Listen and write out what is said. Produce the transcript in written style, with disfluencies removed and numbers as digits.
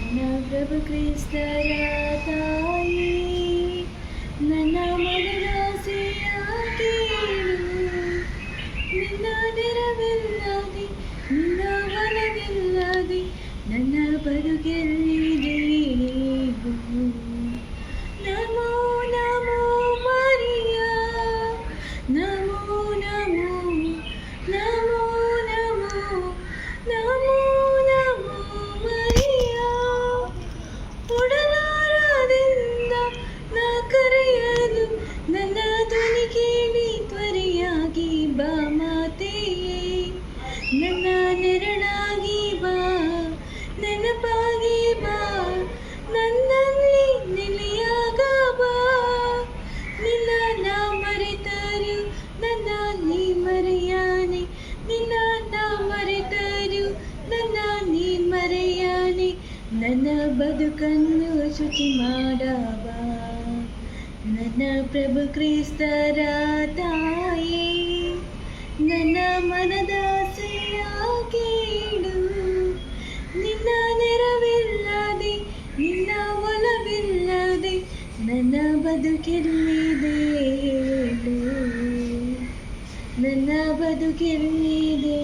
ನನ್ನ ಪ್ರಭು ಕ್ರಿಸ್ತರ ತಾಯಿ, ನನ್ನ ಮನದಾಸೆಯ ಕೇಳು. ನಿನ್ನ ನೆರವಿಲ್ಲದೆ, ನಿನ್ನ ಬಲವಿಲ್ಲದೆ ನನ್ನ ಬದುಕೆಲ್ಲಿದೆ. ನಮೋ ನಮೋ ಮರಿಯ, ನಮೋ ನಮೋ ನಮೋ ನಮೋ ನಮೋ ನಮೋ ಮರಿಯ. ಉಡಲಾರದಿಂದ ನಾ ಕರೆಯಲು ನನ್ನ ಧ್ವನಿ ಕೇಳಿ ತ್ವರೆಯಾಗಿ ಬಾ ಮಾತೆಯೇ. ನನ್ನ ನೆರಳಾಗಿ ಬಾ, ನೆನಪಾಗಿ ಬಾ, ನನ್ನಲ್ಲಿ ನೆಲೆಯಾಗ ಬಾ. ನಿನ್ನ ನಾ ಮರೆತರು ನನ್ನ ನೀ ಮರೆಯಾನೆ, ನಿನ್ನ ನಾ ಮರೆತರು ನನ್ನ ನೀ ಮರೆಯಾನೆ. ನನ್ನ ಬದುಕನ್ನು ಶುಚಿ ಮಾಡವ ನನ್ನ ಪ್ರಭು ಕ್ರಿಸ್ತರ ತಾಯಿ, ನನ್ನ ಮನದಾಸೆಯ ಕೇಳು. ನಿನ್ನ ನೆರವಿಲ್ಲದೆ, ನಿನ್ನ ಒಲವಿಲ್ಲದೆ ನನ್ನ ಬದುಕೆಲ್ಲಿದೆ ಹೇಳು, ನನ್ನ ಬದುಕೆಲ್ಲಿದೆ.